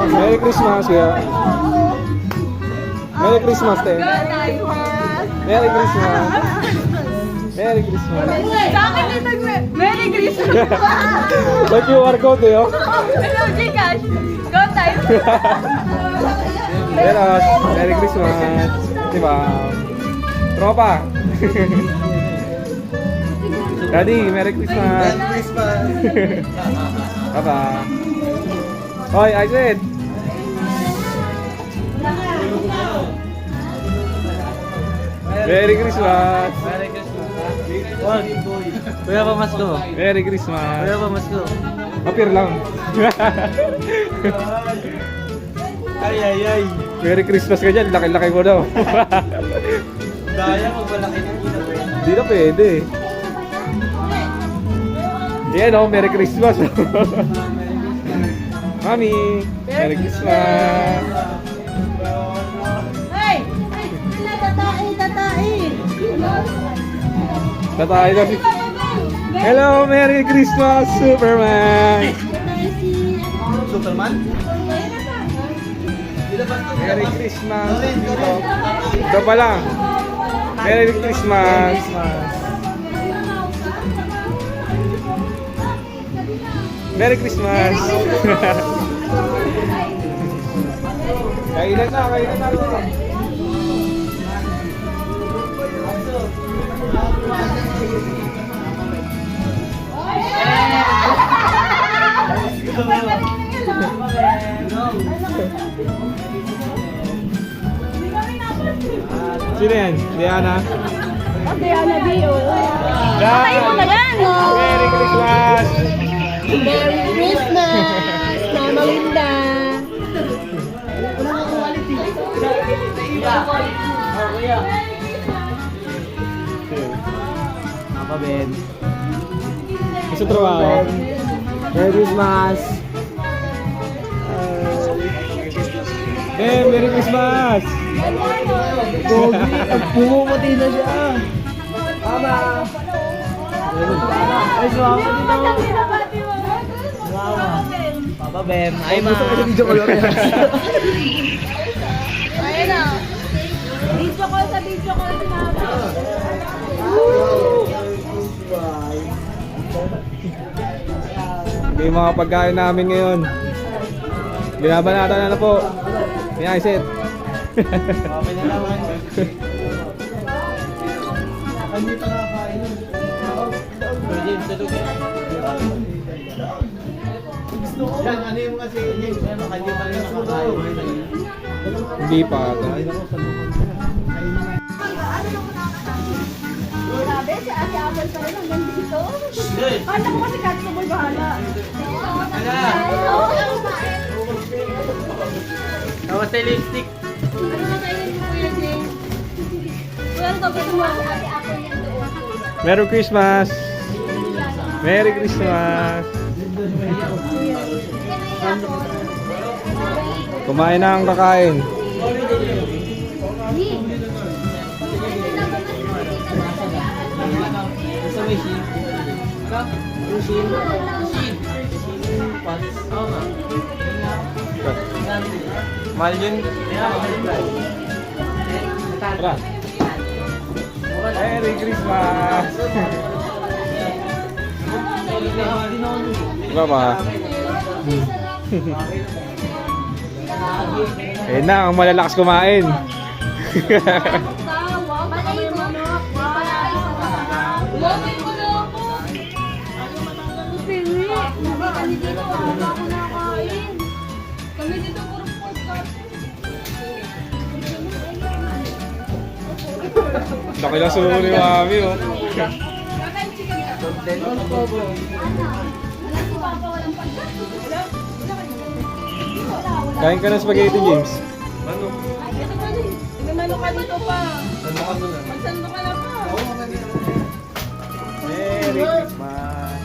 Merry Christmas, kuya. Merry Christmas, te. Merry Christmas. Merry Christmas. Sa akin dito, Merry Christmas! May QR code, eh, oh. Hello, Gcash! Go time! Meron. Merry Christmas. Diba? Tropa. Daddy, Merry Christmas. Bye-bye. Hoy, Isaac. Merry Christmas. Kuya pa mas ko. Merry Christmas. Kuya pa mas ko. Appear lang. Ay. Merry Christmas ka dyan. Laki-laki mo daw. Daya mo malaki ng ina mo. Hindi na pwede. Yan o, Merry Christmas. Mami, Merry Christmas. Hey! Tatain! Tatay na si... Hello, Merry Christmas, Superman. Superman? Merry Christmas. Ito pa lang. Merry Christmas. Merry Christmas. Kailan na. Sino yan? Diana? Diana Bio. Yan! Tayo mo na yan! Merry Christmas! Merry Christmas! Mama Linda! Papa Ben. Gusto trabaho? Merry Christmas. Merry Christmas! Pogi. Pumumuti na siya. Mama. Ay, sumama dito. Mama. Papa Ben. Ay, ma. Video ko lang. Ayun na. Video call sa video call si Mama. Ito yung mga pagkain namin ngayon. Binabanatan na po. May Isaac. Okay na naman. Andito na kain. Pwede, tulog yan. Yan, ano yung kasi James, ano, kanya pa rin nakakain. Hindi pa. Grabe, si Ate Apple pa rin hanggang dito. Kala ko kasi Katsuboy bahala. Tapos sa lipstick. Ano na tayo ni Kuya James? Kuya, ano gusto mo? Ate Apple yan doon. Merry Christmas! Merry Christmas! Kumain na ang kakain. Gusto mo yung sheet? Yung sheet? Sheet. Pats. Oo nga. Mahal yun. Tara. Merry Christmas! Diba ba? Eh na, ang malalakas kumain. Kami dito puro podcast. Laki lang sumo ni Mami, oh. Kain ka ng spaghetti, James. May mano ka dito pa. Magsando ka na pa. Merry Christmas!